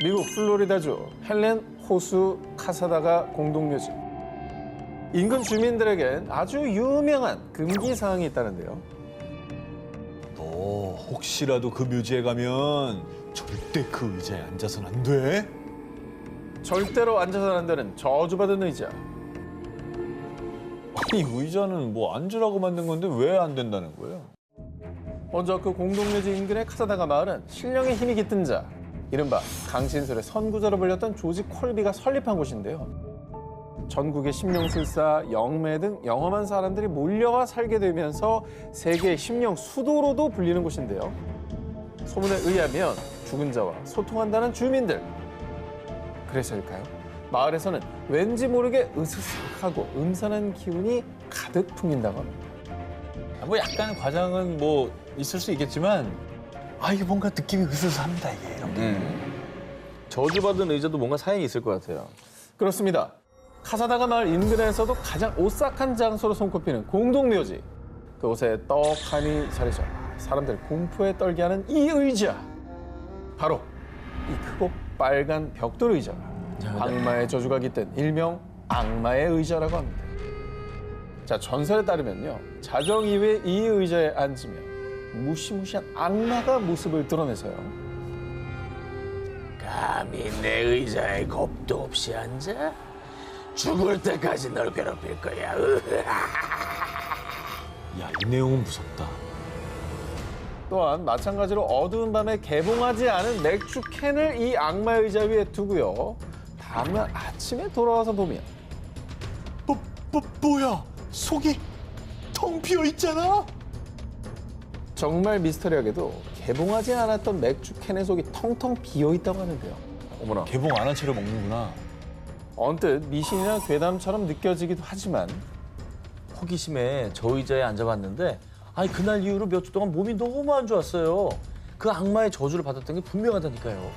미국 플로리다주 헬렌 호수 카사다가 공동묘지. 인근 주민들에겐 아주 유명한 금기 사항이 있다는데요. 너 혹시라도 그 묘지에 가면 절대 그 의자에 앉아서는 안 돼. 절대로 앉아서는 안 되는 저주받은 의자. 아니 의자는 뭐 앉으라고 만든 건데 왜 안 된다는 거예요? 먼저 그 공동묘지 인근의 카사다가 마을은 신령의 힘이 깃든 자, 이른바 강신술의 선구자로 불렸던 조지 콜비가 설립한 곳인데요. 전국의 신명술사, 영매 등 영험한 사람들이 몰려와 살게 되면서 세계의 신령 수도로도 불리는 곳인데요. 소문에 의하면 죽은 자와 소통한다는 주민들. 그래서일까요? 마을에서는 왠지 모르게 으스스하고 음산한 기운이 가득 풍긴다고 합니다. 뭐 약간 과장은 뭐 있을 수 있겠지만 이게 뭔가 느낌이 으스스합니다 이게 이런 게. 저주받은 의자도 뭔가 사연이 있을 것 같아요. 그렇습니다. 카사다가 마을 인근에서도 가장 오싹한 장소로 손꼽히는 공동묘지. 그곳에 떡하니 자리죠. 사람들 공포에 떨게 하는 이 의자. 바로 이 크고 빨간 벽돌 의자. 악마의 저주가 깃든 일명 악마의 의자라고 합니다. 자, 전설에 따르면요. 자정 이후에 이 의자에 앉으면 무시무시한 악마가 모습을 드러내서요. 감히 내 의자에 겁도 없이 앉아? 죽을 때까지 널 괴롭힐 거야. 야, 이 내용은 무섭다. 또한 마찬가지로 어두운 밤에 개봉하지 않은 맥주 캔을 이 악마 의자 위에 두고요. 다음날 아침에 돌아와서 보면 뭐야? 속이 텅 비어 있잖아. 정말 미스터리하게도 개봉하지 않았던 맥주 캔의 속이 텅텅 비어 있다고 하는데요. 어머나. 개봉 안 한 채로 먹는구나. 언뜻 미신이나 괴담처럼 느껴지기도 하지만 호기심에 저 의자에 앉아봤는데 그날 이후로 몇 주 동안 몸이 너무 안 좋았어요. 그 악마의 저주를 받았던 게 분명하다니까요.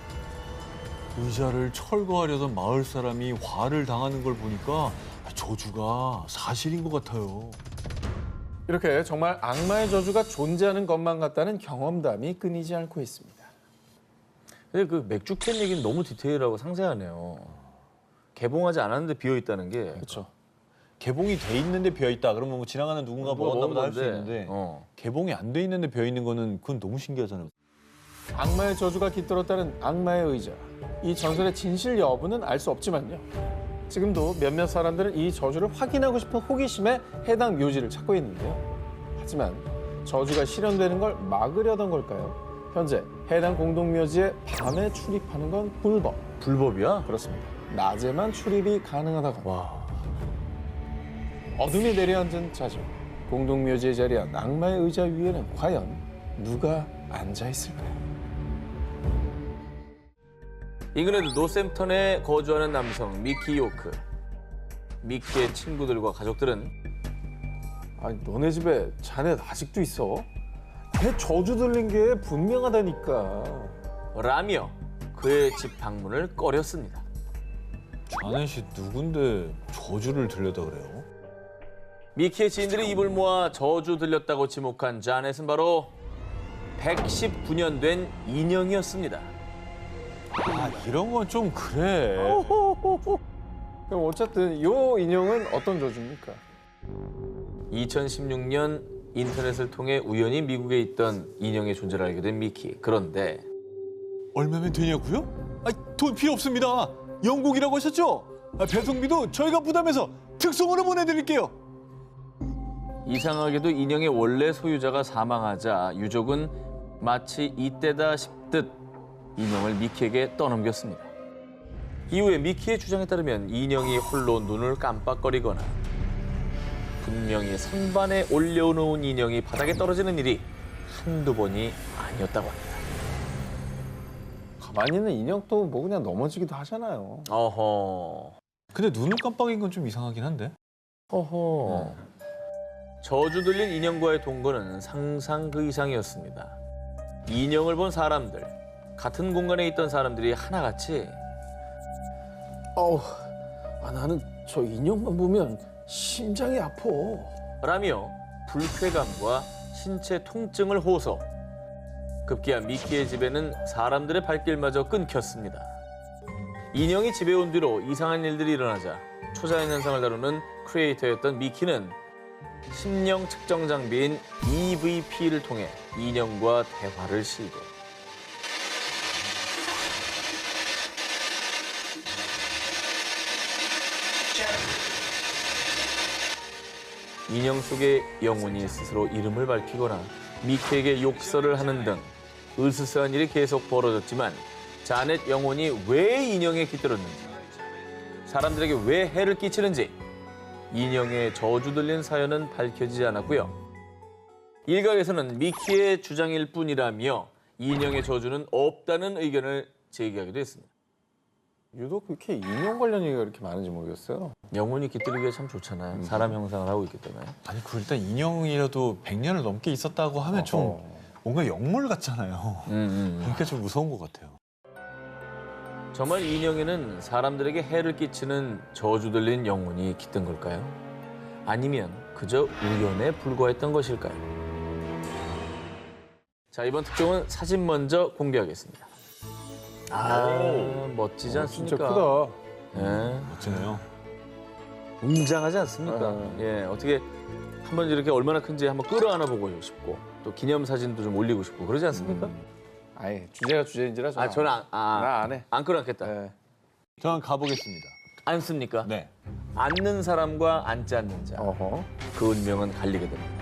의자를 철거하려던 마을 사람이 화를 당하는 걸 보니까 저주가 사실인 것 같아요. 이렇게 정말 악마의 저주가 존재하는 것만 같다는 경험담이 끊이지 않고 있습니다. 근데 그 맥주 캔 얘기는 너무 디테일하고 상세하네요. 개봉하지 않았는데 비어 있다는 게. 그렇죠. 개봉이 돼 있는데 비어 있다. 그러면 뭐 지나가는 누군가 먹었나 보다 할 수 있는데 개봉이 안 돼 있는데 비어 있는 거는 그건 너무 신기하잖아요. 악마의 저주가 깃들었다는 악마의 의자. 이 전설의 진실 여부는 알 수 없지만요. 지금도 몇몇 사람들은 이 저주를 확인하고 싶은 호기심에 해당 묘지를 찾고 있는데요. 하지만 저주가 실현되는 걸 막으려던 걸까요? 현재 해당 공동묘지에 밤에 출입하는 건 불법. 불법이야? 그렇습니다. 낮에만 출입이 가능하다고 합니다. 와. 어둠이 내려앉은 자정. 공동묘지에 자리한 악마의 의자 위에는 과연 누가 앉아있을까요? 잉글랜드 노샘턴에 거주하는 남성 미키 요크. 미키의 친구들과 가족들은 아니 너네 집에 자네 아직도 있어? 걔 저주 들린 게 분명하다니까. 라며 그의 집 방문을 꺼렸습니다. 자넷이 누군데 저주를 들렸다 그래요? 미키의 지인들이 입을 모아 저주 들렸다고 지목한 자넷은 바로 119년 된 인형이었습니다. 이런 건 좀 그래. 그럼 어쨌든 요 인형은 어떤 저주입니까? 2016년 인터넷을 통해 우연히 미국에 있던 인형의 존재를 알게 된 미키. 그런데 얼마면 되냐고요? 돈 필요 없습니다. 영국이라고 하셨죠? 배송비도 저희가 부담해서 특송으로 보내드릴게요. 이상하게도 인형의 원래 소유자가 사망하자 유족은 마치 이때다 싶듯 인형을 미키에게 떠넘겼습니다. 이후에 미키의 주장에 따르면 인형이 홀로 눈을 깜빡거리거나 분명히 선반에 올려놓은 인형이 바닥에 떨어지는 일이 한두 번이 아니었다고 합니다. 가만히 있는 인형도 뭐 그냥 넘어지기도 하잖아요. 어허. 근데 눈을 깜빡인 건 좀 이상하긴 한데. 어허. 저주 들린 인형과의 동거는 상상 그 이상이었습니다. 인형을 본 사람들, 같은 공간에 있던 사람들이 하나같이 나는 저 인형만 보면 심장이 아파. 라며 불쾌감과 신체 통증을 호소. 급기야 미키의 집에는 사람들의 발길마저 끊겼습니다. 인형이 집에 온 뒤로 이상한 일들이 일어나자 초자연 현상을 다루는 크리에이터였던 미키는 심령 측정 장비인 EVP를 통해 인형과 대화를 시도. 인형 속의 영혼이 스스로 이름을 밝히거나 미키에게 욕설을 하는 등 으스스한 일이 계속 벌어졌지만 자넷 영혼이 왜 인형에 깃들었는지, 사람들에게 왜 해를 끼치는지 인형의 저주 들린 사연은 밝혀지지 않았고요. 일각에서는 미키의 주장일 뿐이라며 인형의 저주는 없다는 의견을 제기하기도 했습니다. 유독 그렇게 인형 관련 얘기가 이렇게 많은지 모르겠어요. 영혼이 깃들기가 참 좋잖아요. 사람 형상을 하고 있기 때문에. 아니 그 일단 인형이라도 100년을 넘게 있었다고 하면 좀 뭔가 영물 같잖아요. 그러니까 좀 무서운 것 같아요. 정말 인형에는 사람들에게 해를 끼치는 저주 들린 영혼이 깃든 걸까요? 아니면 그저 우연에 불과했던 것일까요? 자, 이번 특종은 사진 먼저 공개하겠습니다. 멋지지 않습니까? 진짜 크다. 예, 멋지네요. 웅장하지 않습니까? 네. 예, 어떻게 한번 이렇게 얼마나 큰지 한번 끌어안아 보고 싶고 또 기념 사진도 좀 올리고 싶고 그러지 않습니까? 아예 주제가 주제인지라 저는 저는 나 안 해. 안 끌어안겠다. 네. 저는 가보겠습니다. 앉습니까? 네. 앉는 사람과 앉지 않는 자. 어허. 그 운명은 갈리게 됩니다.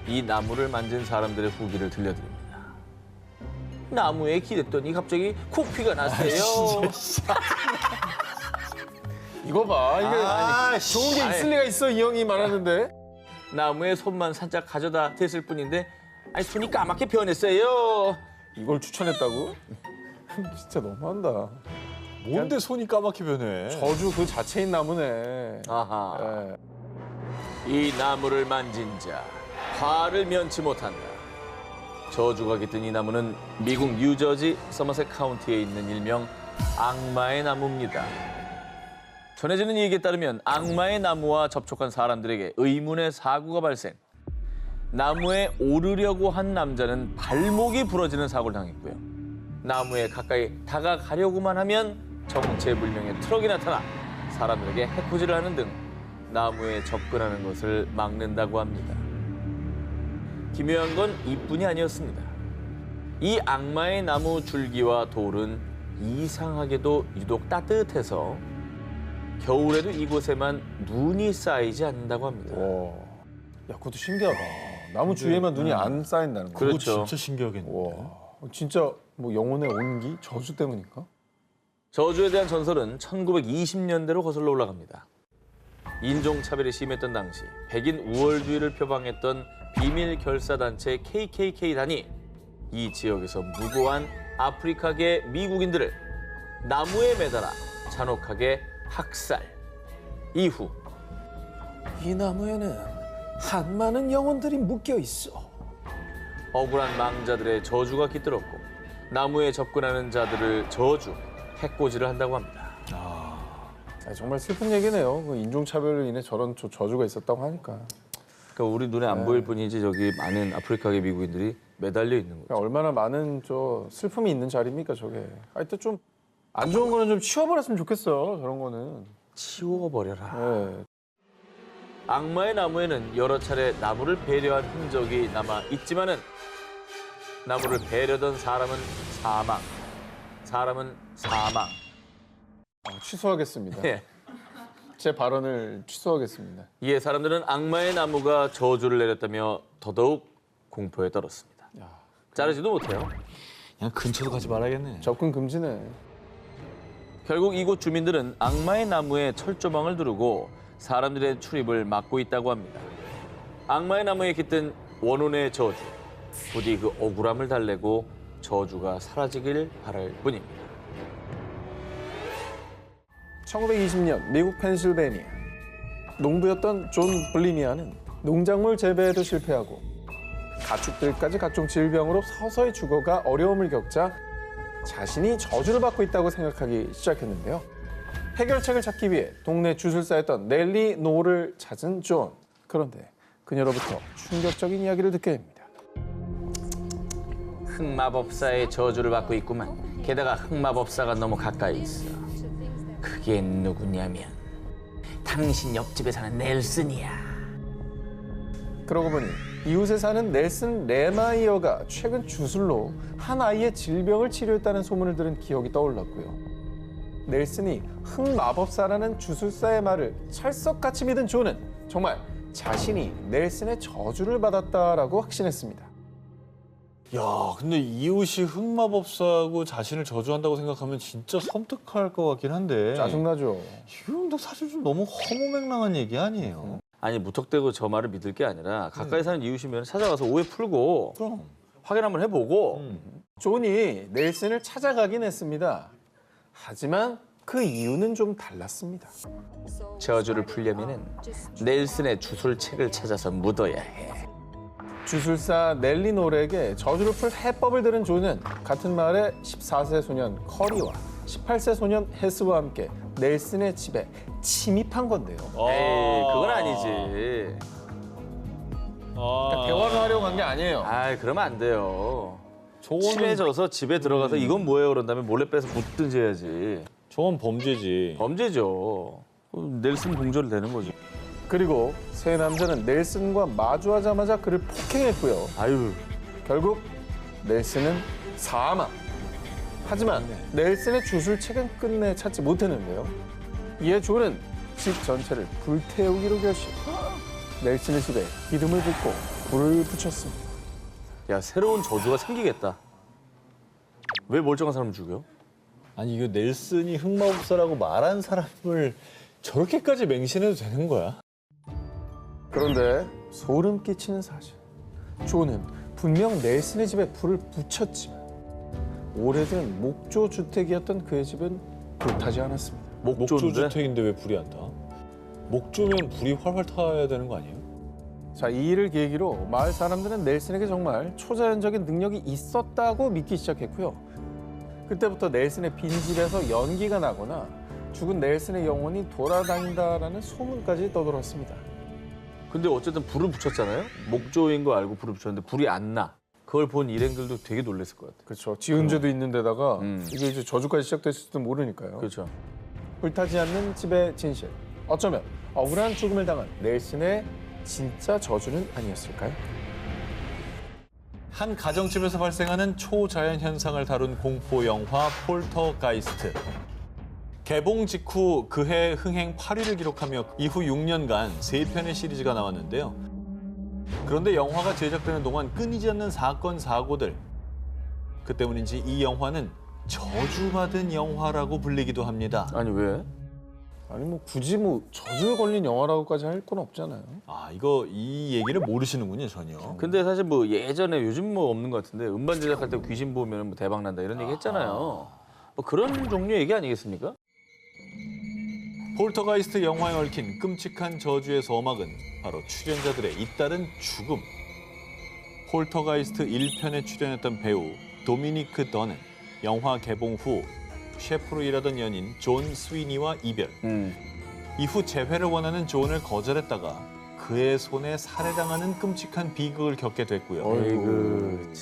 이 나무를 만진 사람들의 후기를 들려드립니다. 나무에 기댔더니 갑자기 코피가 났어요. 이거 봐. 이게 좋은 게 아니. 있을 리가 있어. 이 형이 말하는데. 나무에 손만 살짝 가져다 댔을 뿐인데 아니 손이 까맣게 변했어요. 이걸 추천했다고? 진짜 너무한다. 뭔데 손이 까맣게 변해? 저주 그 자체인 나무네. 아하. 예. 이 나무를 만진 자 화를 면치 못한다. 저주가 깃든 이 나무는 미국 뉴저지 서머셋 카운티에 있는 일명 악마의 나무입니다. 전해지는 얘기에 따르면 악마의 나무와 접촉한 사람들에게 의문의 사고가 발생. 나무에 오르려고 한 남자는 발목이 부러지는 사고를 당했고요. 나무에 가까이 다가가려고만 하면 정체불명의 트럭이 나타나 사람들에게 해코지를 하는 등 나무에 접근하는 것을 막는다고 합니다. 기묘한 건 이뿐이 아니었습니다. 이 악마의 나무 줄기와 돌은 이상하게도 유독 따뜻해서 겨울에도 이곳에만 눈이 쌓이지 않는다고 합니다. 와. 야, 그것도 신기하다. 나무 주위에만 눈이 안 쌓인다는 거. 그거 그렇죠. 진짜 신기하겠네. 와. 진짜 뭐 영혼의 온기? 저주 때문일까? 저주에 대한 전설은 1920년대로 거슬러 올라갑니다. 인종차별이 심했던 당시 백인 우월주의를 표방했던 비밀 결사단체 KKK단이 이 지역에서 무고한 아프리카계 미국인들을 나무에 매달아 잔혹하게 학살. 이후 이 나무에는 한많은 영혼들이 묶여 있어. 억울한 망자들의 저주가 깃들었고 나무에 접근하는 자들을 저주, 해코지를 한다고 합니다. 정말 슬픈 얘기네요. 그 인종차별로 인해 저런 저주가 있었다고 하니까. 그러니까 우리 눈에 안 보일 뿐이지 저기 많은 아프리카계 미국인들이 매달려 있는 거죠. 그러니까 얼마나 많은 슬픔이 있는 자리입니까, 저게. 하여튼 좀 안 좋은 거는 좀 치워버렸으면 좋겠어, 저런 거는. 치워버려라. 예. 악마의 나무에는 여러 차례 나무를 배려한 흔적이 남아 있지만은 나무를 배려던 사람은 사망, 사람은 사망. 취소하겠습니다. 예. 제 발언을 취소하겠습니다. 이에 사람들은 악마의 나무가 저주를 내렸다며 더더욱 공포에 떨었습니다. 자르지도 못해요. 그냥 근처도 가지 말아야겠네. 접근 금지네. 결국 이곳 주민들은 악마의 나무에 철조망을 두르고 사람들의 출입을 막고 있다고 합니다. 악마의 나무에 깃든 원혼의 저주, 부디 그 억울함을 달래고 저주가 사라지길 바랄 뿐입니다. 1920년 미국 펜실베니아. 농부였던 존 블리미아는 농작물 재배에도 실패하고 가축들까지 각종 질병으로 서서히 죽어가 어려움을 겪자 자신이 저주를 받고 있다고 생각하기 시작했는데요. 해결책을 찾기 위해 동네 주술사였던 넬리 노를 찾은 존. 그런데 그녀로부터 충격적인 이야기를 듣게 됩니다. 흑마법사의 저주를 받고 있구만. 게다가 흑마법사가 너무 가까이 있어. 그게 누구냐면 당신 옆집에 사는 넬슨이야. 그러고 보니 이웃에 사는 넬슨 레마이어가 최근 주술로 한 아이의 질병을 치료했다는 소문을 들은 기억이 떠올랐고요. 넬슨이 흑마법사라는 주술사의 말을 찰떡같이 믿은 존은 정말 자신이 넬슨의 저주를 받았다라고 확신했습니다. 야, 근데 이웃이 흑마법사고 자신을 저주한다고 생각하면 진짜 섬뜩할 것 같긴 한데. 짜증나죠. 이건 사실 좀 너무 허무맹랑한 얘기 아니에요? 아니 무턱대고 저 말을 믿을 게 아니라 가까이 사는 이웃이면 찾아가서 오해 풀고 그럼. 확인 한번 해보고 존이 넬슨을 찾아가긴 했습니다. 하지만 그 이유는 좀 달랐습니다. 저주를 풀려면은 넬슨의 주술책을 찾아서 묻어야 해. 주술사 넬리노르에게 저주를 풀 해법을 들은 존은 같은 마을의 14세 소년 커리와 18세 소년 헤스와 함께 넬슨의 집에 침입한 건데요. 에이 그건 아니지. 그러니까 대화를 하려고 한 게 아니에요. 아 그러면 안 돼요. 저거는, 친해져서 집에 들어가서 이건 뭐예요 그런 다음에 몰래 빼서 묻든지 해야지. 저건 범죄지. 범죄죠. 넬슨 동조를 되는 거죠. 그리고 세 남자는 넬슨과 마주하자마자 그를 폭행했고요. 아유 결국 넬슨은 사망. 하지만 넬슨의 주술책은 끝내 찾지 못했는데요. 이에 존은 집 전체를 불태우기로 결심. 넬슨의 집에 기름을 붓고 불을 붙였습니다. 야 새로운 저주가 생기겠다. 왜 멀쩡한 사람 죽여? 아니, 이거 넬슨이 흑마법사라고 말한 사람을 저렇게까지 맹신해도 되는 거야? 그런데 소름 끼치는 사실. 존은 분명 넬슨의 집에 불을 붙였지만 오래된 목조 주택이었던 그의 집은 불타지 않았습니다. 목조인데? 목조주택인데 왜 불이 안 타? 목조면 불이 활활 타야 되는 거 아니에요? 자, 이 일을 계기로 마을 사람들은 넬슨에게 정말 초자연적인 능력이 있었다고 믿기 시작했고요. 그때부터 넬슨의 빈집에서 연기가 나거나 죽은 넬슨의 영혼이 돌아다닌다라는 소문까지 떠돌았습니다. 근데 어쨌든 불을 붙였잖아요. 목조인 거 알고 불을 붙였는데 불이 안 나. 그걸 본 일행들도 되게 놀랐을 것 같아요. 그렇죠. 지은 죄도 있는 데다가 음. 이게 이제 저주까지 시작됐을지도 모르니까요. 그렇죠. 불타지 않는 집의 진실. 어쩌면 억울한 죽음을 당한 넬슨의 진짜 저주는 아니었을까요? 한 가정집에서 발생하는 초자연 현상을 다룬 공포 영화 폴터가이스트. 개봉 직후 그해 흥행 8위를 기록하며 이후 6년간 3편의 시리즈가 나왔는데요. 그런데 영화가 제작되는 동안 끊이지 않는 사건, 사고들. 그 때문인지 이 영화는 저주받은 영화라고 불리기도 합니다. 아니 왜? 아니 뭐 굳이 뭐 저주에 걸린 영화라고까지 할 건 없잖아요. 아, 이 얘기를 모르시는군요, 전혀. 근데 사실 뭐 예전에 요즘 뭐 없는 것 같은데 음반 제작할 때 귀신 보면 뭐 대박 난다 이런 얘기 했잖아요. 뭐 그런 종류의 얘기 아니겠습니까? 폴터가이스트 영화에 얽힌 끔찍한 저주의 서막은 바로 출연자들의 잇따른 죽음. 폴터가이스트 1편에 출연했던 배우 도미니크 던은 영화 개봉 후 셰프로 일하던 연인 존 스위니와 이별. 이후 재회를 원하는 존을 거절했다가 그의 손에 살해당하는 끔찍한 비극을 겪게 됐고요. 어이구.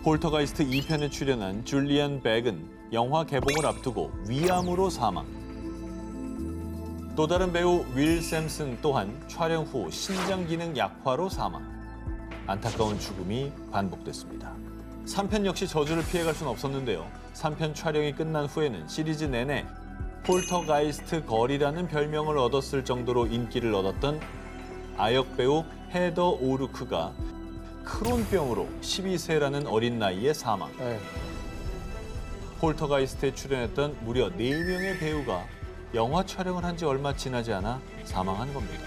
폴터가이스트 2편에 출연한 줄리안 백은 영화 개봉을 앞두고 위암으로 사망. 또 다른 배우 윌 샘슨 또한 촬영 후 신장 기능 약화로 사망. 안타까운 죽음이 반복됐습니다. 3편 역시 저주를 피해갈 순 없었는데요. 3편 촬영이 끝난 후에는 시리즈 내내 폴터가이스트 걸이라는 별명을 얻었을 정도로 인기를 얻었던 아역 배우 헤더 오르크가 크론병으로 12세라는 어린 나이에 사망. 에이. 폴터가이스트에 출연했던 무려 4명의 배우가 영화 촬영을 한 지 얼마 지나지 않아 사망한 겁니다.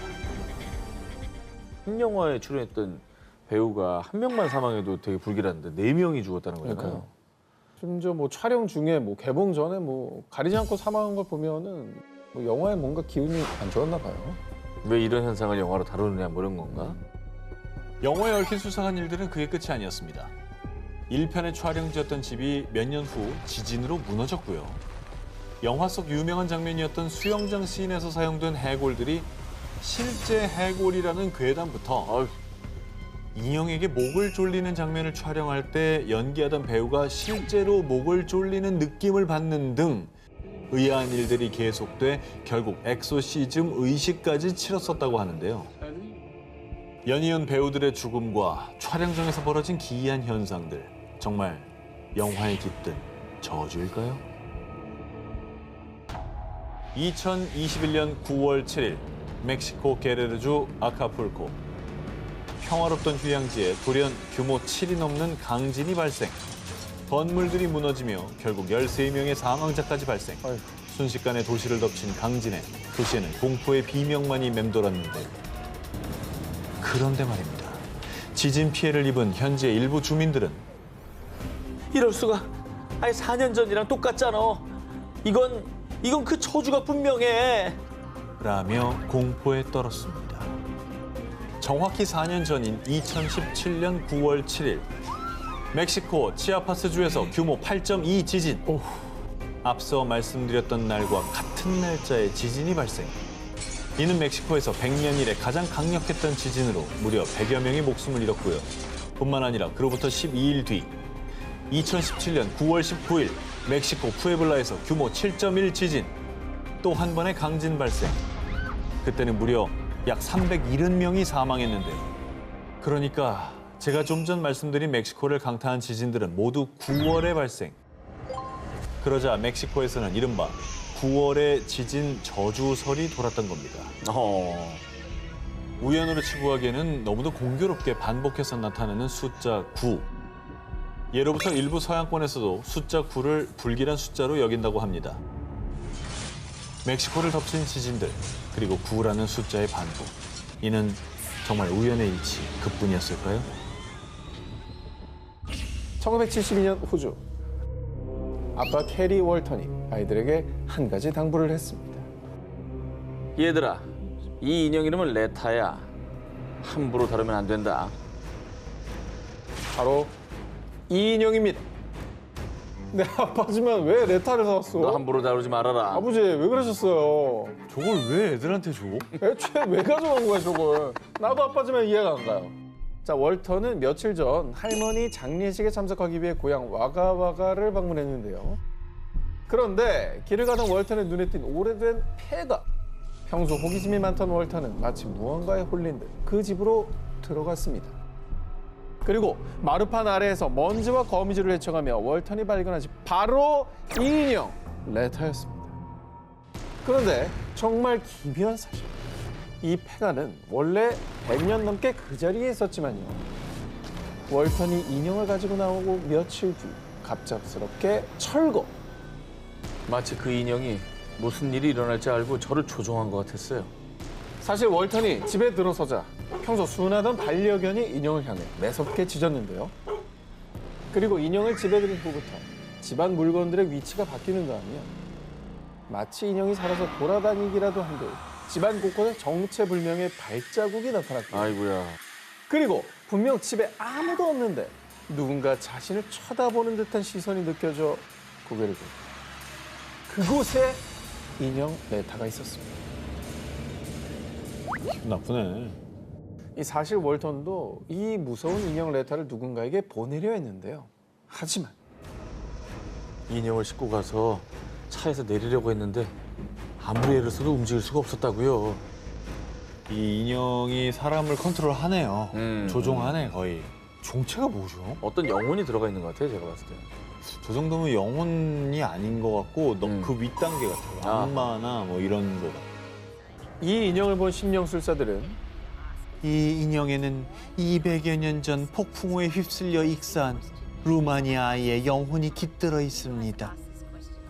한 영화에 출연했던 배우가 한 명만 사망해도 되게 불길한데 4명이 죽었다는 거잖아요. 그러니까요. 심지어 뭐 촬영 중에 뭐 개봉 전에 뭐 가리지 않고 사망한 걸 보면은 뭐 영화에 뭔가 기운이 안 좋았나 봐요. 왜 이런 현상을 영화로 다루느냐 뭐 이런 건가? 영화에 얽힌 수상한 일들은 그게 끝이 아니었습니다. 1편의 촬영지였던 집이 몇 년 후 지진으로 무너졌고요. 영화 속 유명한 장면이었던 수영장 씬에서 사용된 해골들이 실제 해골이라는 괴담부터 인형에게 목을 졸리는 장면을 촬영할 때 연기하던 배우가 실제로 목을 졸리는 느낌을 받는 등 의아한 일들이 계속돼 결국 엑소시즘 의식까지 치렀었다고 하는데요. 연이은 배우들의 죽음과 촬영장에서 벌어진 기이한 현상들, 정말 영화에 깃든 저주일까요? 2021년 9월 7일 멕시코 게레르주 아카풀코. 평화롭던 휴양지에 돌연 규모 7이 넘는 강진이 발생. 건물들이 무너지며 결국 13명의 사망자까지 발생. 아이고. 순식간에 도시를 덮친 강진에 도시에는 공포의 비명만이 맴돌았는데 그런데 말입니다. 지진 피해를 입은 현지의 일부 주민들은 이럴 수가. 아니 4년 전이랑 똑같잖아. 이건 그 저주가 분명해. 라며 공포에 떨었습니다. 정확히 4년 전인 2017년 9월 7일 멕시코 치아파스주에서 규모 8.2 지진. 앞서 말씀드렸던 날과 같은 날짜에 지진이 발생. 이는 멕시코에서 100년 이래 가장 강력했던 지진으로 무려 100여 명이 목숨을 잃었고요. 뿐만 아니라 그로부터 12일 뒤 2017년 9월 19일 멕시코 푸에블라에서 규모 7.1 지진. 또 한 번의 강진 발생. 그때는 무려 약 370명이 사망했는데요. 그러니까 제가 좀 전 말씀드린 멕시코를 강타한 지진들은 모두 9월에 발생. 그러자 멕시코에서는 이른바 9월의 지진 저주설이 돌았던 겁니다. 우연으로 치부하기에는 너무도 공교롭게 반복해서 나타나는 숫자 9. 예로부터 일부 서양권에서도 숫자 9를 불길한 숫자로 여긴다고 합니다. 멕시코를 덮친 지진들, 그리고 9라는 숫자의 반복. 이는 정말 우연의 일치 그뿐이었을까요? 1972년 호주. 아빠 캐리 월턴이 아이들에게 한 가지 당부를 했습니다. 얘들아, 이 인형 이름은 레타야. 함부로 다루면 안 된다. 바로 이 인형입니다. 네, 아빠지만 왜 레타를 사왔어? 너 함부로 다루지 말아라. 아버지 왜 그러셨어요? 저걸 왜 애들한테 줘? 애초에 왜 가져간 거야 저걸? 나도 아빠지만 이해가 안 가요. 자, 월턴은 며칠 전 할머니 장례식에 참석하기 위해 고향 와가와가를 방문했는데요. 그런데 길을 가던 월턴의 눈에 띈 오래된 폐가. 평소 호기심이 많던 월턴은 마치 무언가에 홀린 듯 그 집으로 들어갔습니다. 그리고 마루판 아래에서 먼지와 거미줄을 헤쳐가며 월턴이 발견한 집 바로 이 인형 레타였습니다. 그런데 정말 기묘한 사실. 이 폐가는 원래 100년 넘게 그 자리에 있었지만요. 월턴이 인형을 가지고 나오고 며칠 뒤 갑작스럽게 철거. 마치 그 인형이 무슨 일이 일어날지 알고 저를 조종한 것 같았어요. 사실 월턴이 집에 들어서자 평소 순하던 반려견이 인형을 향해 매섭게 짖었는데요. 그리고 인형을 집에 들인 후부터 집안 물건들의 위치가 바뀌는가 하면 마치 인형이 살아서 돌아다니기라도 한 듯 집안 곳곳에 정체불명의 발자국이 나타났고, 아이고야. 그리고 분명 집에 아무도 없는데 누군가 자신을 쳐다보는 듯한 시선이 느껴져 고개를 들고 그곳에 인형 레타가 있었습니다. 나쁘네. 이 사실 월턴도 이 무서운 인형 레타를 누군가에게 보내려 했는데요. 하지만 인형을 싣고 가서 차에서 내리려고 했는데 아무리 애를 써도 움직일 수가 없었다고요. 이 인형이 사람을 컨트롤하네요. 음. 조종하네 거의. 정체가 뭐죠? 어떤 영혼이 들어가 있는 것 같아요, 제가 봤을 때. 저 정도면 영혼이 아닌 것 같고 음. 그 윗단계 같아요. 아. 악마나 뭐 이런 거. 이 인형을 본 심령술사들은 이 인형에는 200여 년 전 폭풍우에 휩쓸려 익사한 루마니아 아이의 영혼이 깃들어 있습니다.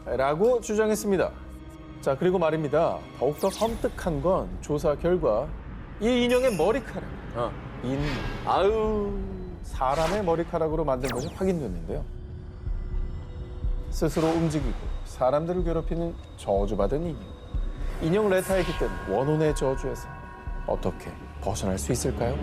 라고 주장했습니다. 자, 그리고 말입니다. 더욱더 섬뜩한 건 조사 결과 이 인형의 머리카락, 인 아유. 사람의 머리카락으로 만든 것이 확인됐는데요. 스스로 움직이고 사람들을 괴롭히는 저주받은 인형. 인형 레타에 깃든 원혼의 저주에서 어떻게 벗어날 수 있을까요?